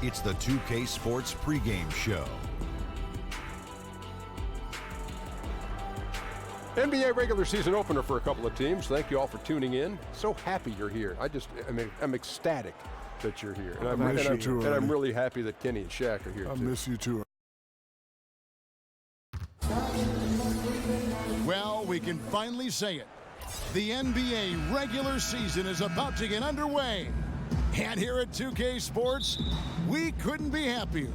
It's the 2K Sports pregame show. NBA regular season opener for a couple of teams. Thank you all for tuning in. So happy you're here. I'm ecstatic that you're here. And I'm really happy that Kenny and Shaq are here too. I miss you too. Well, we can finally say it. The NBA regular season is about to get underway. And here at 2K Sports, we couldn't be happier.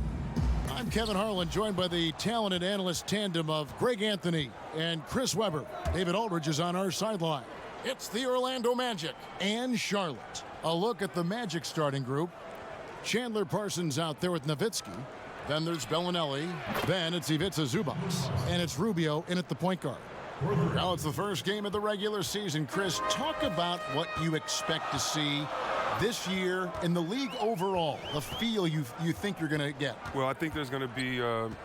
I'm Kevin Harlan, joined by the talented analyst tandem of Greg Anthony and Chris Webber. David Aldridge is on our sideline. It's the Orlando Magic and Charlotte. A look at the Magic starting group. Chandler Parsons out there with Nowitzki. Then there's Bellinelli. Then it's Ivica Zubac. And it's Rubio in at the point guard. Now it's the first game of the regular season. Chris, talk about what you expect to see this year in the league overall, the feel you think you're going to get. Well, I think there's going to be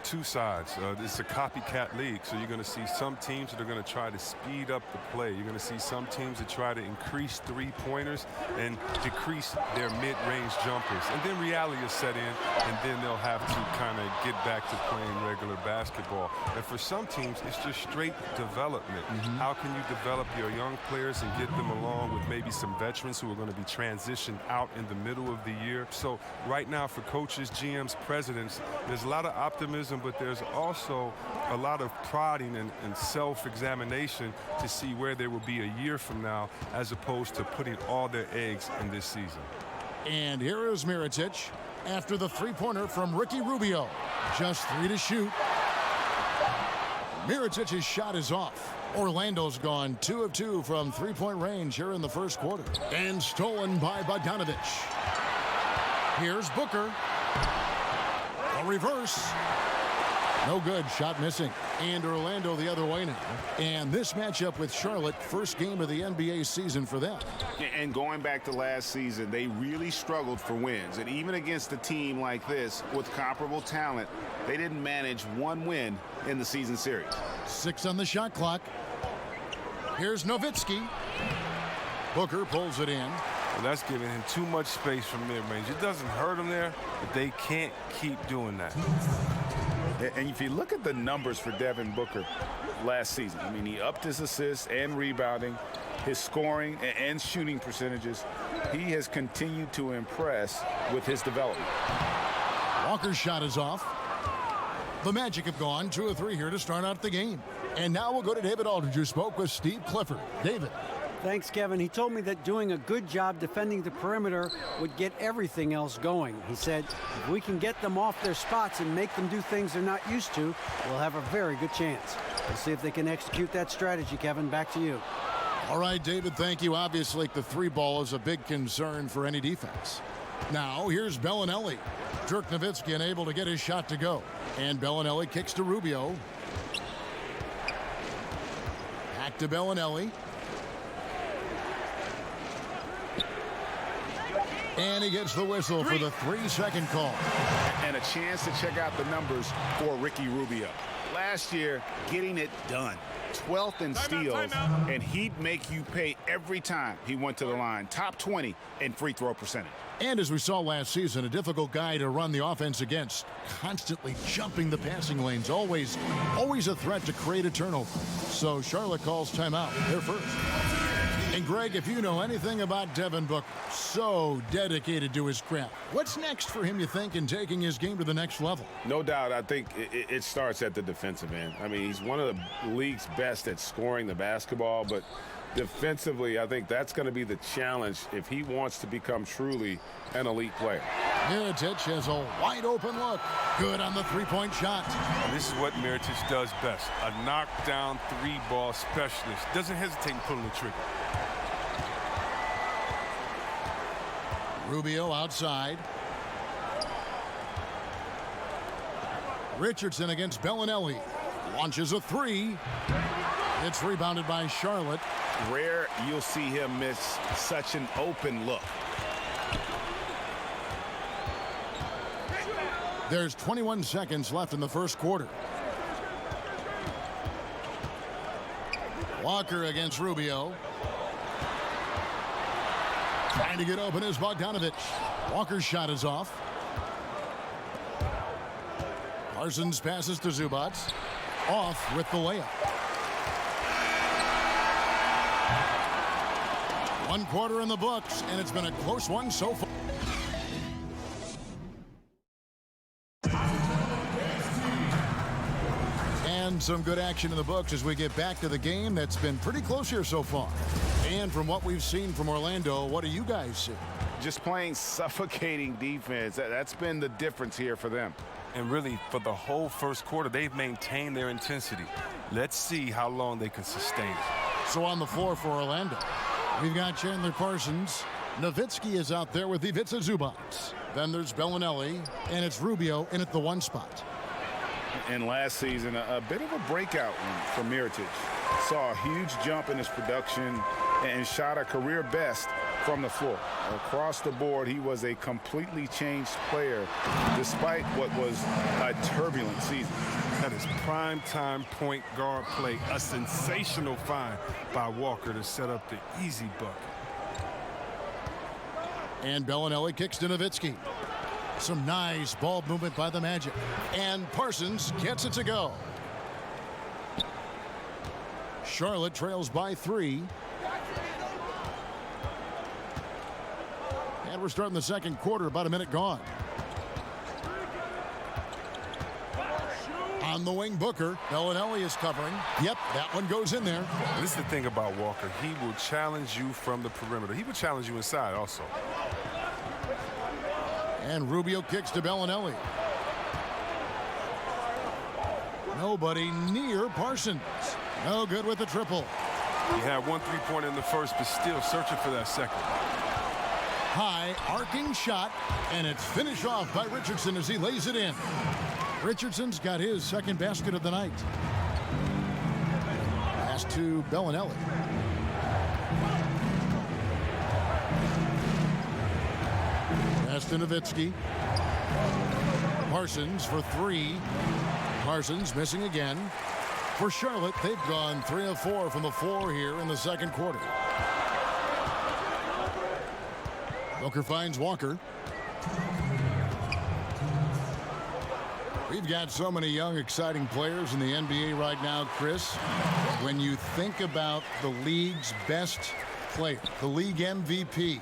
two sides. It's a copycat league, so you're going to see some teams that are going to try to speed up the play. You're going to see some teams that try to increase three-pointers and decrease their mid-range jumpers. And then reality will set in, and then they'll have to kind of get back to playing regular basketball. And for some teams, it's just straight development. How can you develop your young players and get them along with maybe some veterans who are going to be transitioned out in the middle of the year? So right now for coaches, GMs, presidents, there's a lot of optimism, but there's also a lot of prodding and self-examination to see where they will be a year from now, as opposed to putting all their eggs in this season. And here is Mirotic after the three-pointer from Ricky Rubio. Just 3 to shoot. Mirotic's shot is off. Orlando's gone 2 of 2 from three-point range here in the first quarter. And stolen by Bogdanovic. Here's Booker. A reverse. No good. Shot missing. And Orlando the other way now. And this matchup with Charlotte, first game of the NBA season for them. And going back to last season, they really struggled for wins. And even against a team like this with comparable talent, they didn't manage one win in the season series. 6 on the shot clock. Here's Nowitzki. Booker pulls it in. Well, that's giving him too much space from mid-range. It doesn't hurt him there, but they can't keep doing that. And if you look at the numbers for Devin Booker last season, I mean, he upped his assists and rebounding, his scoring and shooting percentages. He has continued to impress with his development. Walker's shot is off. The Magic have gone 2 of 3 here to start out the game. And now we'll go to David Aldridge, who spoke with Steve Clifford. David. Thanks, Kevin. He told me that doing a good job defending the perimeter would get everything else going. He said, if we can get them off their spots and make them do things they're not used to, we'll have a very good chance. We'll see if they can execute that strategy, Kevin. Back to you. All right, David, thank you. Obviously, the three ball is a big concern for any defense. Now, here's Bellinelli. Dirk Nowitzki unable to get his shot to go. And Bellinelli kicks to Rubio. Back to Bellinelli. And he gets the whistle for the 3-second call. And a chance to check out the numbers for Ricky Rubio. Last year, getting it done. 12th in steals, and he'd make you pay every time he went to the line. Top 20 in free throw percentage. And as we saw last season, a difficult guy to run the offense against. Constantly jumping the passing lanes. Always a threat to create a turnover. So Charlotte calls timeout. They're first. And Greg, if you know anything about Devin Booker, so dedicated to his craft. What's next for him, you think, in taking his game to the next level? No doubt. I think it starts at the defensive end. I mean, he's one of the league's best at scoring the basketball, but defensively, I think that's going to be the challenge if he wants to become truly an elite player. Mirotic has a wide-open look. Good on the three-point shot. And this is what Mirotic does best. A knockdown three-ball specialist. Doesn't hesitate in pulling the trigger. Rubio outside. Richardson against Bellinelli. Launches a three. It's rebounded by Charlotte. Rare you'll see him miss such an open look. There's 21 seconds left in the first quarter. Walker against Rubio. Trying to get open is Bogdanovic. Walker's shot is off. Parsons passes to Zubats. Off with the layup. One quarter in the books, and it's been a close one so far. And some good action in the books as we get back to the game that's been pretty close here so far. And from what we've seen from Orlando, what do you guys see? Just playing suffocating defense. That's been the difference here for them. And really, for the whole first quarter, they've maintained their intensity. Let's see how long they can sustain it. So on the floor for Orlando, we've got Chandler Parsons. Nowitzki is out there with Ivica Zubats. Then there's Bellinelli, and it's Rubio in at the 1 spot. And last season, a bit of a breakout for Mirotic. Saw a huge jump in his production and shot a career best from the floor. Across the board, he was a completely changed player despite what was a turbulent season. That is prime-time point guard play. A sensational find by Walker to set up the easy bucket. And Bellinelli kicks to Nowitzki. Some nice ball movement by the Magic. And Parsons gets it to go. Charlotte trails by 3. And we're starting the second quarter, about a minute gone. On the wing, Booker. Bellinelli is covering. Yep, that one goes in there. This is the thing about Walker. He will challenge you from the perimeter. He will challenge you inside also. And Rubio kicks to Bellinelli. Nobody near Parsons. No good with the triple. He had 1 3-pointer in the first, but still searching for that second. High arcing shot, and it's finished off by Richardson as he lays it in. Richardson's got his second basket of the night. Pass to Bellinelli. Pass to Nowitzki. Parsons for 3. Parsons missing again. For Charlotte, they've gone 3 of 4 from the floor here in the second quarter. Booker finds Walker. We've got so many young, exciting players in the NBA right now, Chris. When you think about the league's best player, the league MVP,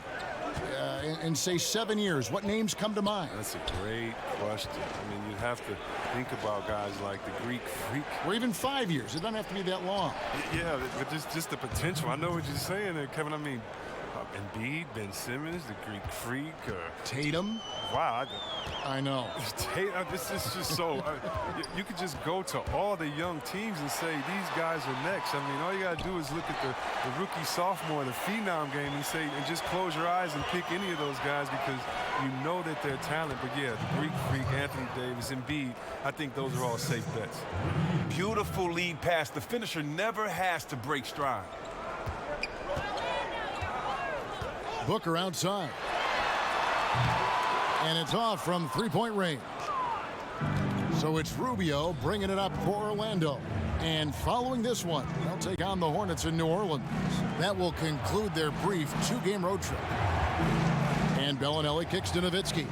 in say 7 years, what names come to mind? That's a great question. I mean, you have to think about guys like the Greek Freak. Or even 5 years. It doesn't have to be that long. Yeah, but just the potential. I know what you're saying there, Kevin. I mean, Embiid, Ben Simmons, the Greek Freak. Tatum. Wow. I know. This is just so. You could just go to all the young teams and say these guys are next. I mean, all you got to do is look at the rookie, sophomore, the phenom game and just close your eyes and pick any of those guys because you know that they're talented. But yeah, the Greek Freak, Anthony Davis, Embiid, I think those are all safe bets. Beautiful lead pass. The finisher never has to break stride. Booker outside. And it's off from 3-point range. So it's Rubio bringing it up for Orlando. And following this one, they'll take on the Hornets in New Orleans. That will conclude their brief 2-game road trip. And Bellinelli kicks to Nowitzki.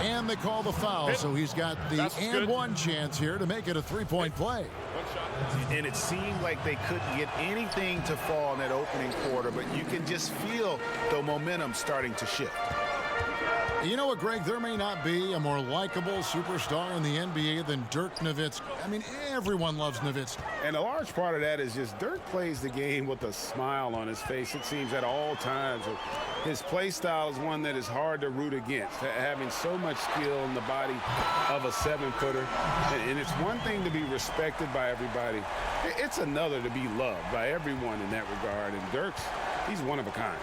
And they call the foul, so he's got the and one chance here to make it a 3-point play. And it seemed like they couldn't get anything to fall in that opening quarter, but you can just feel the momentum starting to shift. You know what, Greg? There may not be a more likable superstar in the NBA than Dirk Nowitzki. I mean, everyone loves Nowitzki. And a large part of that is just Dirk plays the game with a smile on his face, it seems, at all times. His play style is one that is hard to root against, having so much skill in the body of a 7-footer. And it's one thing to be respected by everybody. It's another to be loved by everyone in that regard. And Dirk's, he's one of a kind.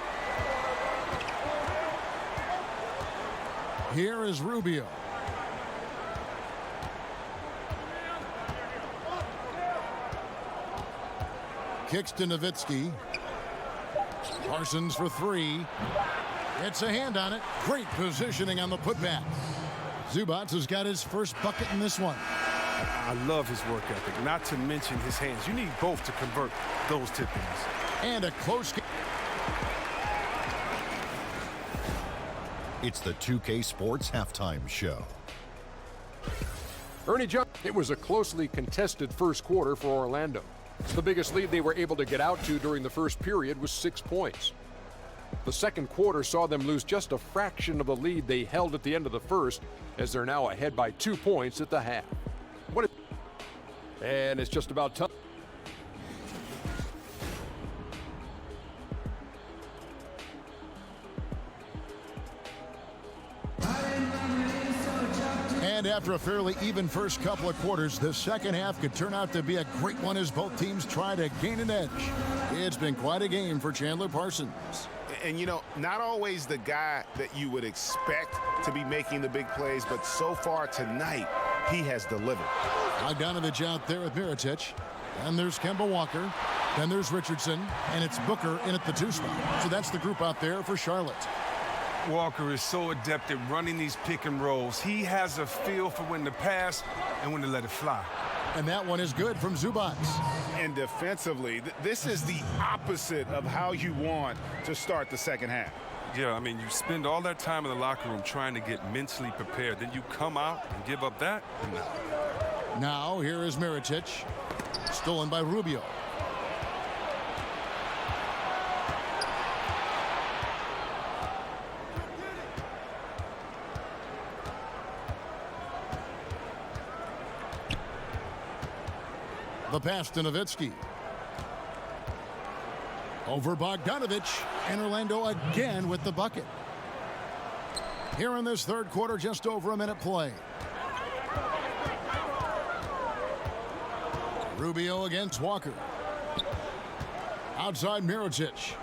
Here is Rubio. Kicks to Nowitzki. Parsons for 3. It's a hand on it. Great positioning on the putback. Zubats has got his first bucket in this one. I love his work ethic, not to mention his hands. You need both to convert those tip-ins. And a close game. It's the 2K Sports Halftime Show. Ernie Johnson. It was a closely contested first quarter for Orlando. The biggest lead they were able to get out to during the first period was 6 points. The second quarter saw them lose just a fraction of the lead they held at the end of the first, as they're now ahead by 2 points at the half. And it's just about time. And after a fairly even first couple of quarters, the second half could turn out to be a great one as both teams try to gain an edge. It's been quite a game for Chandler Parsons. And, you know, not always the guy that you would expect to be making the big plays, but so far tonight, he has delivered. Bogdanovich out there with Mirotic. Then there's Kemba Walker. Then there's Richardson. And it's Booker in at the 2 spot. So that's the group out there for Charlotte. Walker is so adept at running these pick and rolls. He has a feel for when to pass and when to let it fly. And that one is good from Zubac. And defensively, this is the opposite of how you want to start the second half. Yeah, I mean, you spend all that time in the locker room trying to get mentally prepared. Then you come out and give up that? No. Now, here is Mirotic. Stolen by Rubio. The pass to Nowitzki. Over Bogdanovich, and Orlando again with the bucket. Here in this third quarter, just over a minute play. Rubio against Walker. Outside Mirotic.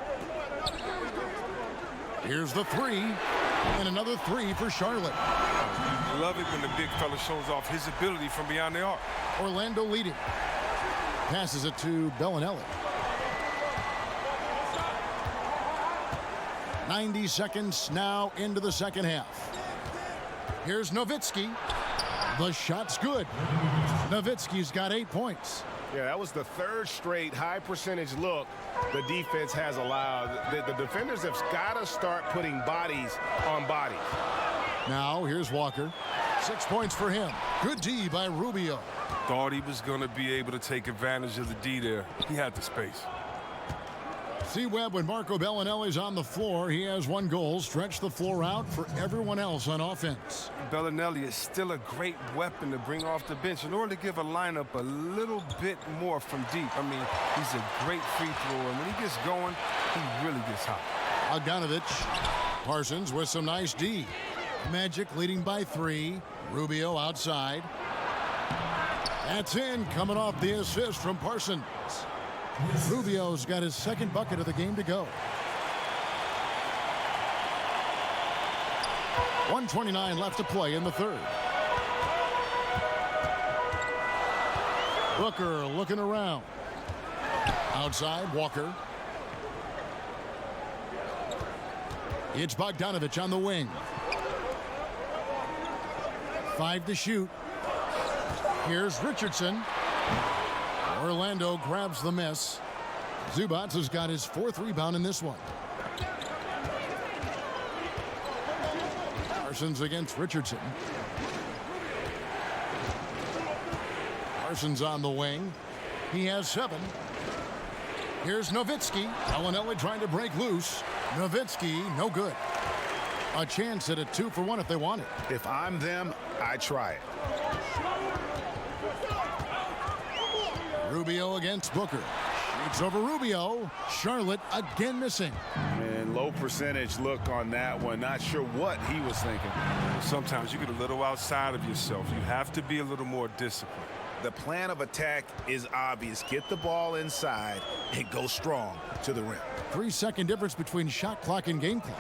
Here's the 3, and another 3 for Charlotte. I love it when the big fella shows off his ability from beyond the arc. Orlando leading. Passes it to Bellinelli. 90 seconds now into the second half. Here's Nowitzki. The shot's good. Nowitzki's got 8 points. Yeah, that was the third straight high percentage look the defense has allowed. The defenders have got to start putting bodies on bodies. Now here's Walker. 6 points for him. Good D by Rubio. Thought he was going to be able to take advantage of the D there. He had the space. See Webb, when Marco Bellinelli's on the floor, he has 1 goal. Stretch the floor out for everyone else on offense. Bellinelli is still a great weapon to bring off the bench in order to give a lineup a little bit more from deep. I mean, he's a great free thrower, and when he gets going, he really gets hot. Bogdanovich. Parsons with some nice D. Magic leading by 3. Rubio outside. That's in, coming off the assist from Parsons. Rubio's got his second bucket of the game to go. 1:29 left to play in the third. Booker looking around. Outside, Walker. It's Bogdanovich on the wing. 5 to shoot. Here's Richardson. Orlando grabs the miss. Zubac has got his 4th rebound in this one. Parsons against Richardson. Parsons on the wing. He has 7. Here's Nowitzki. Bellinelli trying to break loose. Nowitzki, no good. A chance at a 2-for-1 if they want it. If I'm them, I try it. Rubio against Booker. Shoots over Rubio. Charlotte again missing. And low percentage look on that one. Not sure what he was thinking. Sometimes you get a little outside of yourself. You have to be a little more disciplined. The plan of attack is obvious. Get the ball inside and go strong to the rim. 3-second difference between shot clock and game clock.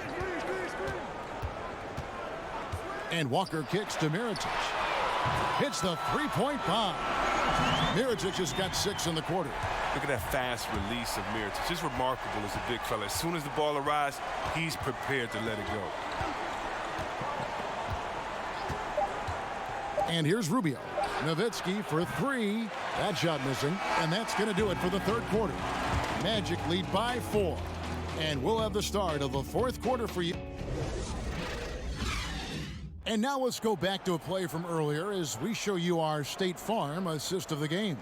And Walker kicks to Mirotic. Hits the 3-point bomb. Mirotic has got 6 in the quarter. Look at that fast release of Mirotic. Just remarkable as a big fella. As soon as the ball arrives, he's prepared to let it go. And here's Rubio. Nowitzki for 3. That shot missing. And that's going to do it for the third quarter. Magic lead by 4. And we'll have the start of the fourth quarter for you. And now let's go back to a play from earlier as we show you our State Farm assist of the game.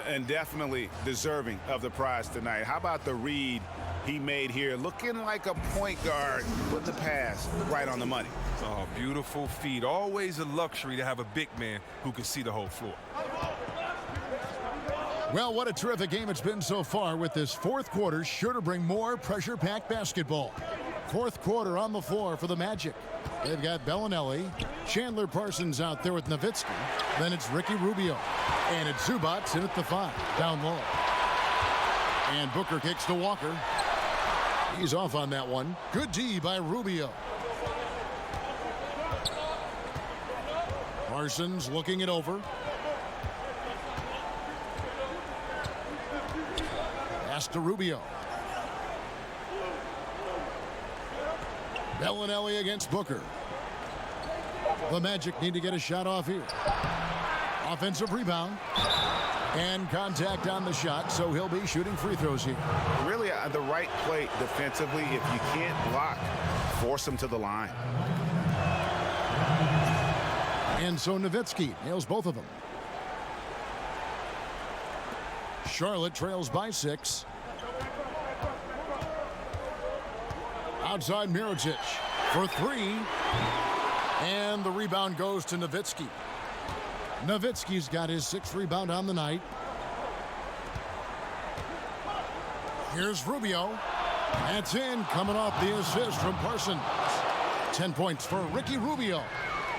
And definitely deserving of the prize tonight. How about the read he made here? Looking like a point guard with the pass right on the money. Oh, beautiful feed. Always a luxury to have a big man who can see the whole floor. Well, what a terrific game it's been so far, with this fourth quarter sure to bring more pressure-packed basketball. Fourth quarter on the floor for the Magic. They've got Bellinelli, Chandler Parsons out there with Nowitzki. Then it's Ricky Rubio. And it's Zubats in at the 5, down low. And Booker kicks to Walker. He's off on that one. Good D by Rubio. Parsons looking it over. Pass to Rubio. Bellinelli against Booker. The Magic need to get a shot off here. Offensive rebound. And contact on the shot, so he'll be shooting free throws here. Really the right play defensively. If you can't block, force him to the line. And so Nowitzki nails both of them. Charlotte trails by 6. Outside Mirotic for 3. And the rebound goes to Nowitzki. Nowitzki's got his 6th rebound on the night. Here's Rubio. That's in, coming off the assist from Parsons. 10 points for Ricky Rubio.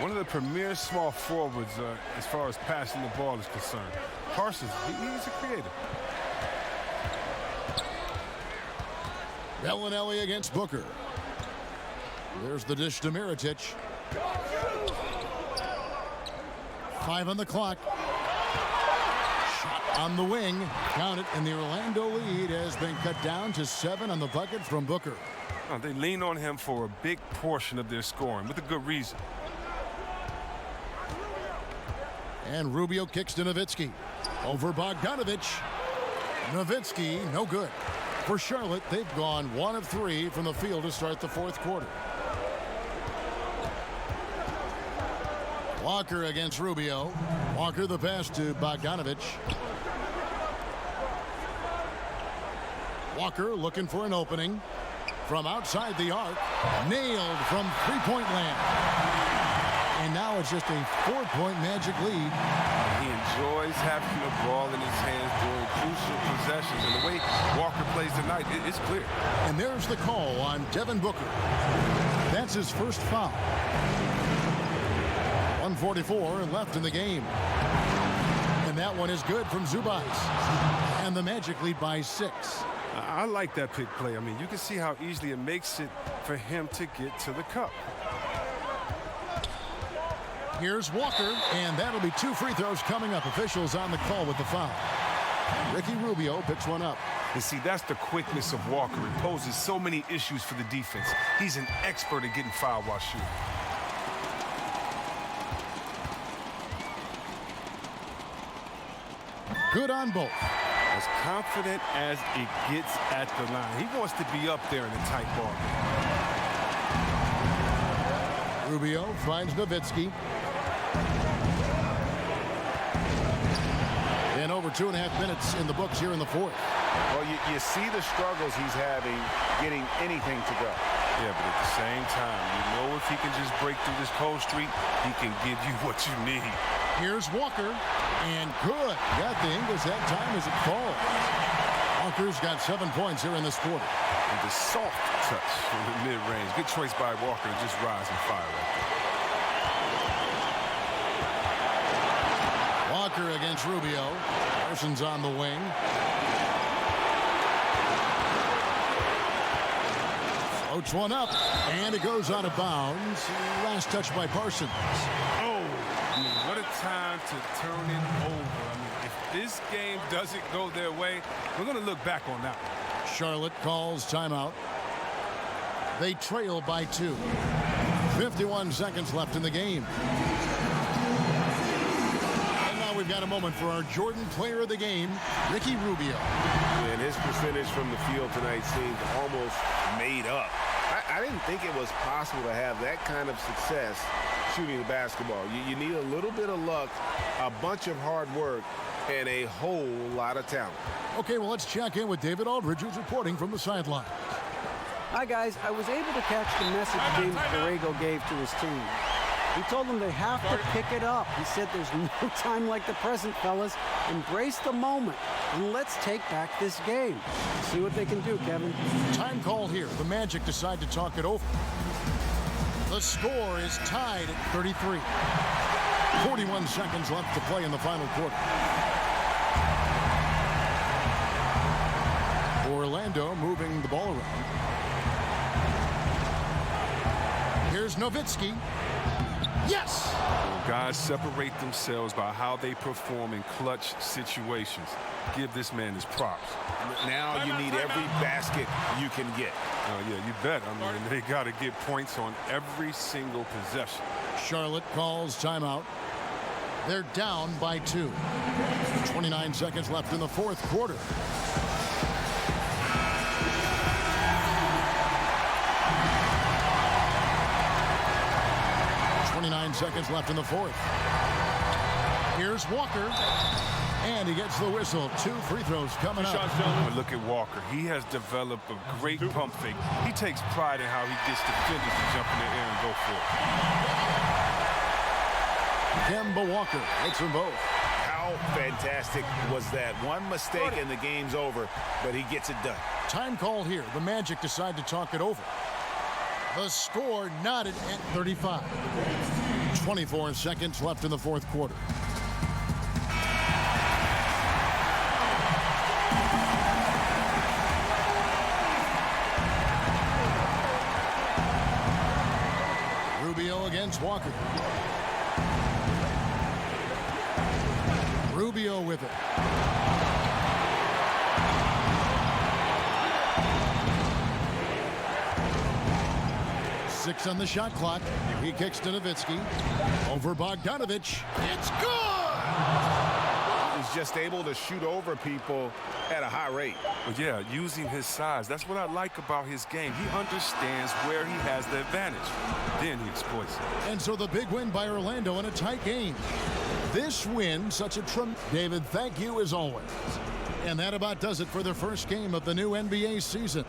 One of the premier small forwards as far as passing the ball is concerned. Parsons, he's a creator. Bellinelli against Booker. There's the dish to Mirotic. 5 on the clock. Shot on the wing. Count it, and the Orlando lead has been cut down to 7 on the bucket from Booker. Oh, they lean on him for a big portion of their scoring with a good reason. And Rubio kicks to Nowitzki. Over Bogdanovich. Nowitzki, no good. For Charlotte, they've gone 1 of 3 from the field to start the fourth quarter. Walker against Rubio. Walker the pass to Bogdanovich. Walker looking for an opening. From outside the arc. Nailed from three-point land. And now it's just a 4-point Magic lead. He enjoys having the ball in his hands during crucial possessions. And the way Walker plays tonight, it's clear. And there's the call on Devin Booker. That's his first foul. 1:44 left in the game. And that one is good from Zubats. And the Magic lead by 6. I like that pick play. I mean, you can see how easily it makes it for him to get to the cup. Here's Walker, and that'll be 2 free throws coming up. Officials on the call with the foul. Ricky Rubio picks one up. And see, that's the quickness of Walker. It poses so many issues for the defense. He's an expert at getting fouled while shooting. Good on both. As confident as it gets at the line. He wants to be up there in a tight ball game. Rubio finds Nowitzki. And over 2.5 minutes in the books here in the fourth. Well, you see the struggles he's having getting anything to go. Yeah, but at the same time, you know if he can just break through this cold streak, he can give you what you need. Here's Walker, and good. Got the Ingles that time as it falls. Walker's got 7 points here in this quarter. And the soft touch from the mid-range. Good choice by Walker to just rise and fire right there. Walker against Rubio. Parsons on the wing. Floats one up, and it goes out of bounds. Last touch by Parsons. Oh, I mean, what a time to turn it over. I mean, if this game doesn't go their way, we're going to look back on that one. Charlotte calls timeout. They trail by 2. 51 seconds left in the game. And now we've got a moment for our Jordan player of the game, Ricky Rubio. And his percentage from the field tonight seemed almost made up. I didn't think it was possible to have that kind of success shooting the basketball. You need a little bit of luck, a bunch of hard work, and a whole lot of talent. Okay, well, let's check in with David Aldridge, who's reporting from the sideline. Hi, guys. I was able to catch the message James Borrego gave to his team. He told them they have to pick it up. He said there's no time like the present, fellas. Embrace the moment, and let's take back this game. See what they can do, Kevin. Time call here. The Magic decide to talk it over. The score is tied at 33. 41 seconds left to play in the final quarter. Orlando moving the ball around. Here's Nowitzki. Yes! Guys separate themselves by how they perform in clutch situations. Give this man his props. Now you need every basket you can get. Yeah, you bet. I mean, they got to get points on every single possession. Charlotte calls timeout. They're down by 2. 29 seconds left in the fourth quarter. Seconds left in the fourth. Here's Walker, and he gets the whistle. 2 free throws coming up. Look at Walker. He has developed a great pump fake. He takes pride in how he gets defenders to jump in the air and go for it. Kemba Walker hits them both. How fantastic was that? One mistake and the game's over, but he gets it done. Time call here. The Magic decide to talk it over. The score knotted at 35. 24 seconds left in the fourth quarter. Rubio against Walker. Rubio with it. Six on the shot clock. He kicks to Nowitzki. Over Bogdanovich. It's good! He's just able to shoot over people at a high rate. But yeah, using his size. That's what I like about his game. He understands where he has the advantage. Then he exploits it. And so the big win by Orlando in a tight game. This win, such a David, thank you as always. And that about does it for the first game of the new NBA season.